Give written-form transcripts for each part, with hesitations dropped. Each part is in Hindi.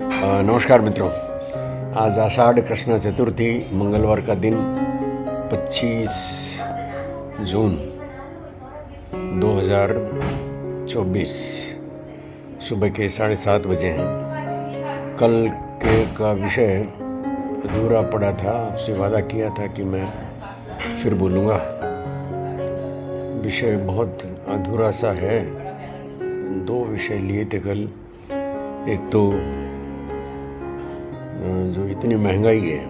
नमस्कार मित्रों। आज आषाढ़ कृष्ण चतुर्थी मंगलवार का दिन 25 जून 2024 सुबह के 7:30 बजे हैं। कल के का विषय अधूरा पड़ा था, आपसे वादा किया था कि मैं फिर बोलूँगा। विषय बहुत अधूरा सा है। 2 विषय लिए थे कल। एक तो जो इतनी महंगाई है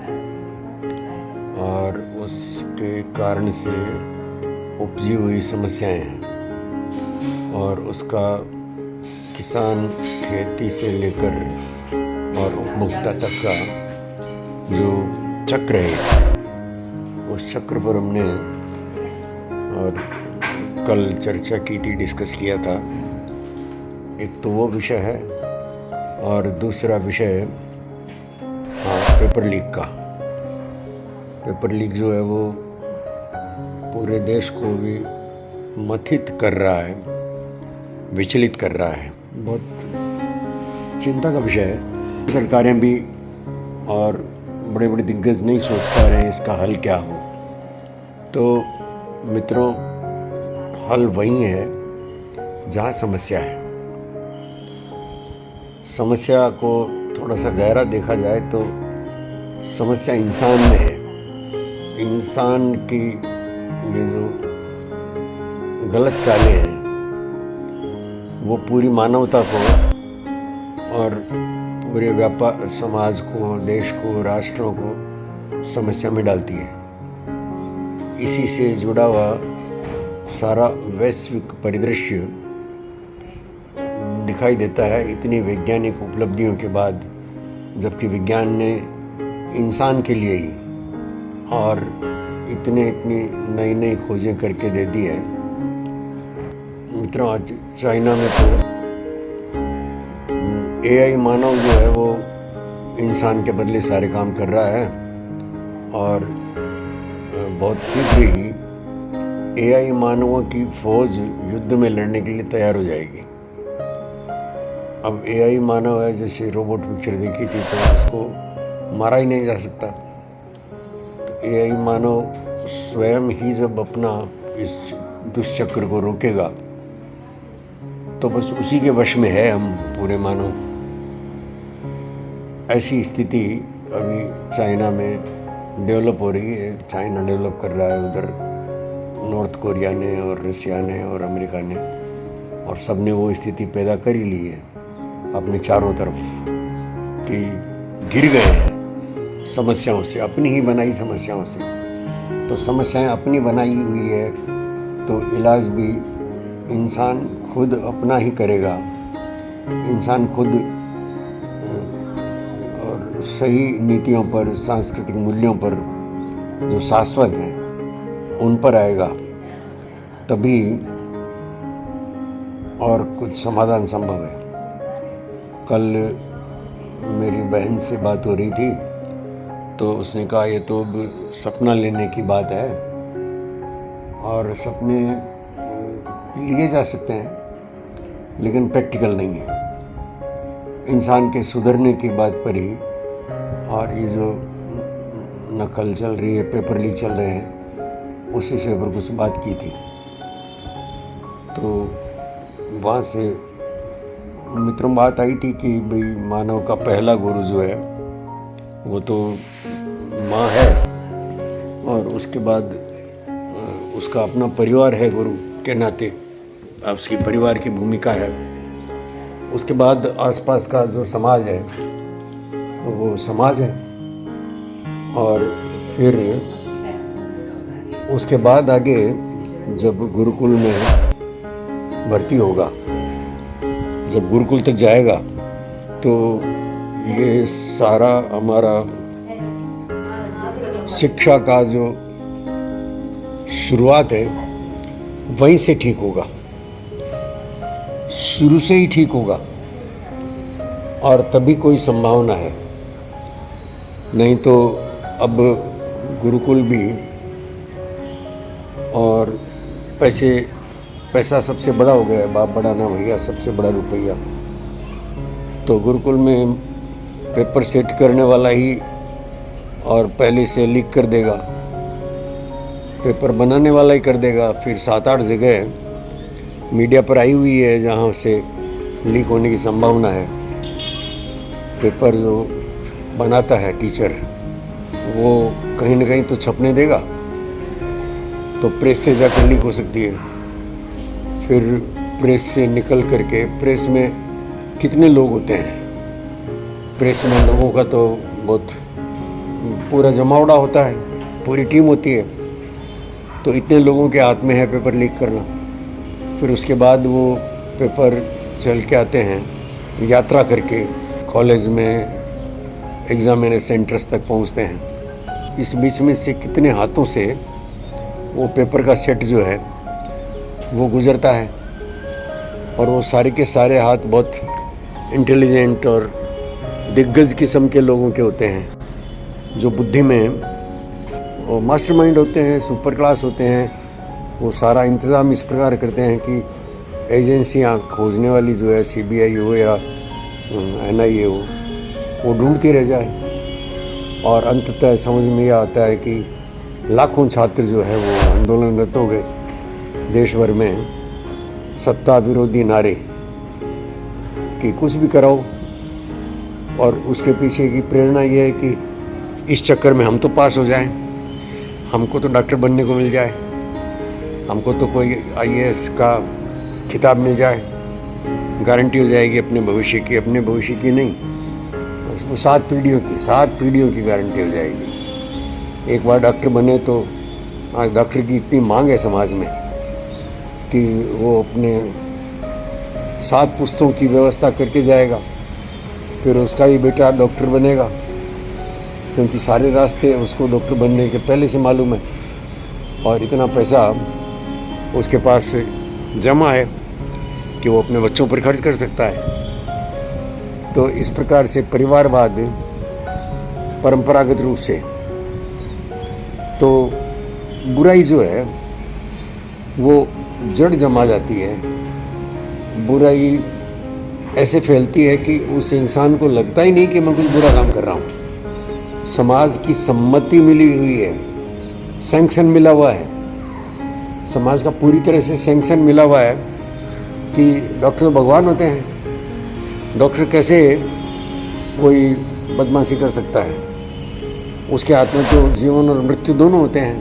और उसके कारण से उपजी हुई समस्याएं हैं और उसका किसान खेती से लेकर और उपभोक्ता तक का जो चक्र है, उस चक्र पर हमने और कल चर्चा की थी, डिस्कस किया था। एक तो वो विषय है और दूसरा विषय पेपर लीक का। पेपर लीक जो है वो पूरे देश को भी मथित कर रहा है, विचलित कर रहा है। बहुत चिंता का विषय है। सरकारें भी और बड़े बड़े दिग्गज नहीं सोच पा रहे हैं इसका हल क्या हो। तो मित्रों, हल वही है जहाँ समस्या है। समस्या को थोड़ा सा गहरा देखा जाए तो समस्या इंसान में है। इंसान की ये जो गलत चालें हैं वो पूरी मानवता को और पूरे व्यापार समाज को, देश को, राष्ट्रों को समस्या में डालती है। इसी से जुड़ा हुआ सारा वैश्विक परिदृश्य दिखाई देता है इतनी वैज्ञानिक उपलब्धियों के बाद, जबकि विज्ञान ने इंसान के लिए ही और इतनी नई नई खोजें करके दे दी है। मित्रों, आज चाइना में तो एआई मानव जो है वो इंसान के बदले सारे काम कर रहा है और बहुत शीघ्र ही एआई मानवों की फौज युद्ध में लड़ने के लिए तैयार हो जाएगी। अब एआई मानव है, जैसे रोबोट पिक्चर देखी थी तो उसको मारा ही नहीं जा सकता। तो एआई मानव स्वयं ही जब अपना इस दुष्चक्र को रोकेगा तो बस उसी के वश में है हम पूरे मानव। ऐसी स्थिति अभी चाइना में डेवलप हो रही है। चाइना डेवलप कर रहा है, उधर नॉर्थ कोरिया ने और रसिया ने और अमेरिका ने और सब ने वो स्थिति पैदा कर ही ली है अपने चारों तरफ कि घिर गए हैं समस्याओं से, अपनी ही बनाई समस्याओं से। तो समस्याएं अपनी बनाई हुई है तो इलाज भी इंसान खुद अपना ही करेगा। इंसान खुद और सही नीतियों पर, सांस्कृतिक मूल्यों पर जो शाश्वत हैं उन पर आएगा, तभी और कुछ समाधान संभव है। कल मेरी बहन से बात हो रही थी तो उसने कहा ये तो सपना लेने की बात है और सपने लिए जा सकते हैं लेकिन प्रैक्टिकल नहीं है। इंसान के सुधरने की बात पर ही और ये जो नकल चल रही है, पेपर लीक चल रहे हैं, उसी से पर कुछ बात की थी। तो वहाँ से मित्रों बात आई थी कि भाई मानव का पहला गुरु जो है वो तो माँ है और उसके बाद उसका अपना परिवार है गुरु के नाते, उसकी परिवार की भूमिका है। उसके बाद आसपास का जो समाज है वो समाज है और फिर उसके बाद आगे जब गुरुकुल में भर्ती होगा, जब गुरुकुल तक जाएगा तो ये सारा हमारा शिक्षा का जो शुरुआत है वहीं से ठीक होगा, शुरू से ही ठीक होगा और तभी कोई संभावना है। नहीं तो अब गुरुकुल भी और पैसा सबसे बड़ा हो गया है, बाप बड़ा ना भैया, सबसे बड़ा रुपया। तो गुरुकुल में पेपर सेट करने वाला ही और पहले से लीक कर देगा, पेपर बनाने वाला ही कर देगा। फिर 7-8 जगह मीडिया पर आई हुई है जहाँ से लीक होने की संभावना है। पेपर जो बनाता है टीचर, वो कहीं ना कहीं तो छपने देगा, तो प्रेस से जाकर लीक हो सकती है। फिर प्रेस से निकल करके, प्रेस में कितने लोग होते हैं, प्रेस में लोगों का तो बहुत पूरा जमावड़ा होता है, पूरी टीम होती है। तो इतने लोगों के हाथ में है पेपर लीक करना। फिर उसके बाद वो पेपर चल के आते हैं यात्रा करके, कॉलेज में एग्जामिनेशन सेंटर्स तक पहुंचते हैं। इस बीच में से कितने हाथों से वो पेपर का सेट जो है वो गुजरता है, और वो सारे के सारे हाथ बहुत इंटेलिजेंट और दिग्गज किस्म के लोगों के होते हैं, जो बुद्धि में वो मास्टरमाइंड होते हैं, सुपर क्लास होते हैं। वो सारा इंतज़ाम इस प्रकार करते हैं कि एजेंसियां खोजने वाली जो है, CBI हो या NIA हो, वो ढूंढती रह जाए। और अंततः समझ में यह आता है कि लाखों छात्र जो है वो आंदोलनरत हो गए देश भर में, सत्ता विरोधी नारे कि कुछ भी कराओ। और उसके पीछे की प्रेरणा ये है कि इस चक्कर में हम तो पास हो जाएं, हमको तो डॉक्टर बनने को मिल जाए, हमको तो कोई IAS का खिताब मिल जाए, गारंटी हो जाएगी अपने भविष्य की। अपने भविष्य की नहीं, वो 7 पीढ़ियों की गारंटी हो जाएगी। एक बार डॉक्टर बने तो आज डॉक्टर की इतनी मांग है समाज में कि वो अपने 7 पुश्तों की व्यवस्था करके जाएगा, फिर उसका ही बेटा डॉक्टर बनेगा, क्योंकि सारे रास्ते उसको डॉक्टर बनने के पहले से मालूम है, और इतना पैसा उसके पास जमा है कि वो अपने बच्चों पर खर्च कर सकता है। तो इस प्रकार से परिवारवाद परंपरागत रूप से, तो बुराई जो है वो जड़ जमा जाती है। बुराई ऐसे फैलती है कि उस इंसान को लगता ही नहीं कि मैं कुछ बुरा काम कर रहा हूँ। समाज की सम्मति मिली हुई है, सैंक्शन मिला हुआ है, समाज का पूरी तरह से सैंक्शन मिला हुआ है कि डॉक्टर भगवान होते हैं। डॉक्टर कैसे कोई बदमाशी कर सकता है, उसके हाथ में तो जीवन और मृत्यु दोनों होते हैं।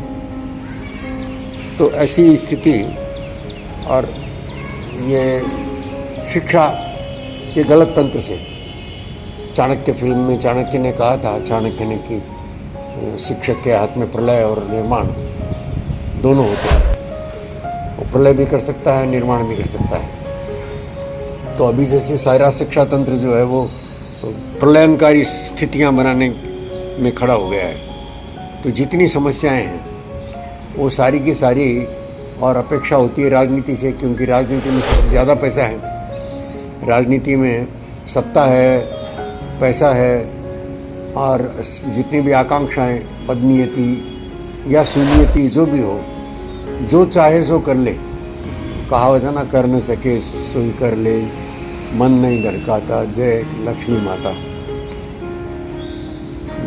तो ऐसी स्थिति, और ये शिक्षा के गलत तंत्र से, चाणक्य फिल्म में चाणक्य ने कहा था, चाणक्य ने कि शिक्षक के हाथ में प्रलय और निर्माण दोनों होते हैं, वो प्रलय भी कर सकता है, निर्माण भी कर सकता है। तो अभी जैसे सारा शिक्षा तंत्र जो है वो प्रलयनकारी स्थितियां बनाने में खड़ा हो गया है। तो जितनी समस्याएं हैं वो सारी की सारी, और अपेक्षा होती है राजनीति से, क्योंकि राजनीति में सबसे ज़्यादा पैसा है, राजनीति में सत्ता है, पैसा है, और जितनी भी आकांक्षाएं, पदनियति या सुनियति जो भी हो, जो चाहे सो कर ले। कहावत है ना, कर न सके सोई कर ले, मन नहीं धड़काता, जय लक्ष्मी माता।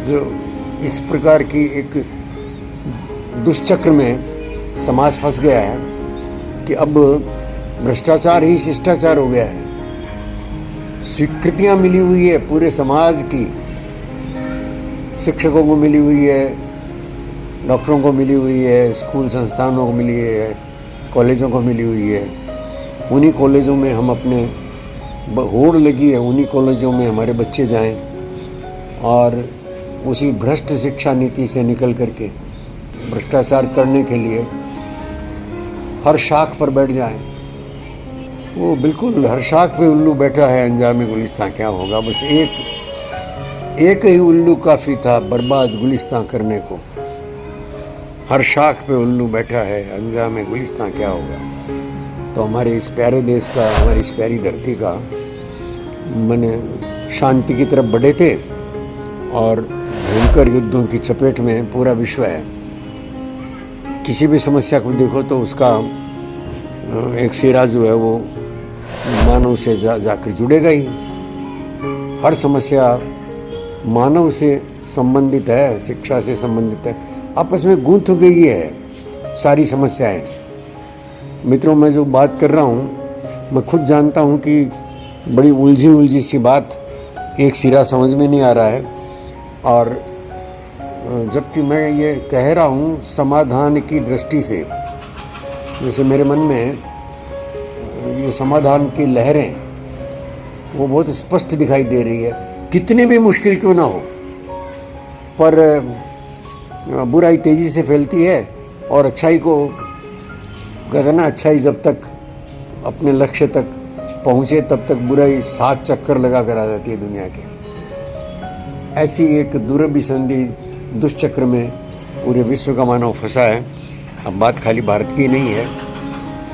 जो इस प्रकार की एक दुष्चक्र में समाज फंस गया है कि अब भ्रष्टाचार ही शिष्टाचार हो गया है। स्वीकृतियां मिली हुई है पूरे समाज की, शिक्षकों को मिली हुई है, डॉक्टरों को मिली हुई है, स्कूल संस्थानों को मिली है, कॉलेजों को मिली हुई है। उन्हीं कॉलेजों में हम अपने होड़ लगी है, उन्हीं कॉलेजों में हमारे बच्चे जाएं, और उसी भ्रष्ट शिक्षा नीति से निकल करके भ्रष्टाचार करने के लिए हर शाख पर बैठ जाएं। वो बिल्कुल हर शाख पे उल्लू बैठा है, अंजाम गुलिस्तां क्या होगा। बस एक ही उल्लू काफ़ी था बर्बाद गुलिस्तां करने को। हर शाख पे उल्लू बैठा है, अंजाम गुलिस्तां क्या होगा। तो हमारे इस प्यारे देश का, हमारी इस प्यारी धरती का मन शांति की तरफ बढ़े थे, और भयंकर युद्धों की चपेट में पूरा विश्व है। किसी भी समस्या को देखो तो उसका एक सिरा जो है वो मानव से जाकर जुड़ेगा ही। हर समस्या मानव से संबंधित है, शिक्षा से संबंधित है, आपस में गूंथ गई है सारी समस्याएं। मित्रों, मैं जो बात कर रहा हूँ मैं खुद जानता हूँ कि बड़ी उलझी सी बात, एक सिरा समझ में नहीं आ रहा है। और जबकि मैं ये कह रहा हूँ समाधान की दृष्टि से, जैसे मेरे मन में ये समाधान की लहरें वो बहुत स्पष्ट दिखाई दे रही है, कितनी भी मुश्किल क्यों ना हो। पर बुराई तेज़ी से फैलती है और अच्छाई को कहते ना, अच्छाई जब तक अपने लक्ष्य तक पहुँचे तब तक बुराई 7 चक्कर लगा कर आ जाती है दुनिया के। ऐसी एक दुरभिसंधि दुष्चक्र में पूरे विश्व का मानव फंसा है। अब बात खाली भारत की नहीं है,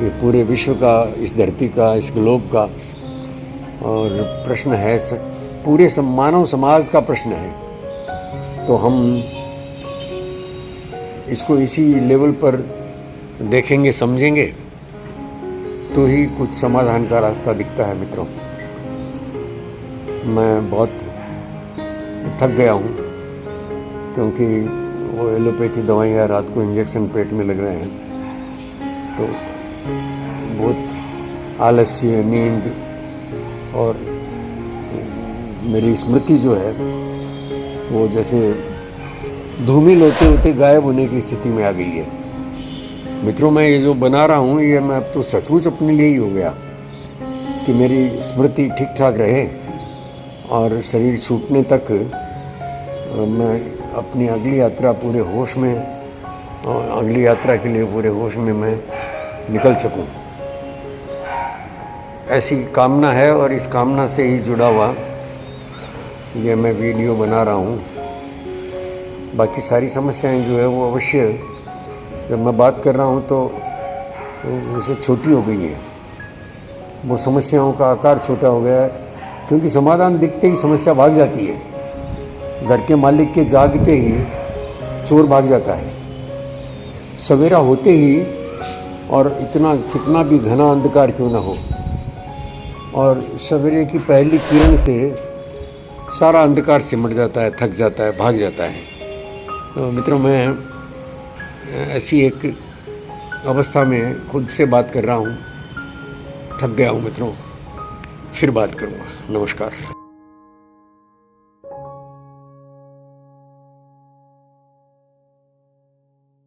ये पूरे विश्व का, इस धरती का, इस ग्लोब का और प्रश्न है, पूरे मानव समाज का प्रश्न है। तो हम इसको इसी लेवल पर देखेंगे, समझेंगे तो ही कुछ समाधान का रास्ता दिखता है। मित्रों, मैं बहुत थक गया हूँ क्योंकि वो एलोपैथी दवाइयाँ, रात को इंजेक्शन पेट में लग रहे हैं, तो बहुत आलस्य, नींद और मेरी स्मृति जो है वो जैसे धूमिल होते होते गायब होने की स्थिति में आ गई है। मित्रों, मैं ये जो बना रहा हूँ ये मैं अब तो सचमुच अपने लिए ही हो गया कि मेरी स्मृति ठीक ठाक रहे और शरीर छूटने तक मैं अपनी अगली यात्रा पूरे होश में, अगली यात्रा के लिए पूरे होश में मैं निकल सकूं। ऐसी कामना है और इस कामना से ही जुड़ा हुआ ये मैं वीडियो बना रहा हूँ। बाकी सारी समस्याएं जो है वो अवश्य जब मैं बात कर रहा हूँ तो उसे छोटी हो गई है, वो समस्याओं का आकार छोटा हो गया है, क्योंकि समाधान दिखते ही समस्या भाग जाती है। घर के मालिक के जागते ही चोर भाग जाता है, सवेरा होते ही, और इतना कितना भी घना अंधकार क्यों ना हो, और सवेरे की पहली किरण से सारा अंधकार सिमट जाता है, थक जाता है, भाग जाता है। तो मित्रों, मैं ऐसी एक अवस्था में खुद से बात कर रहा हूँ, थक गया हूँ मित्रों, फिर बात करूँगा। नमस्कार।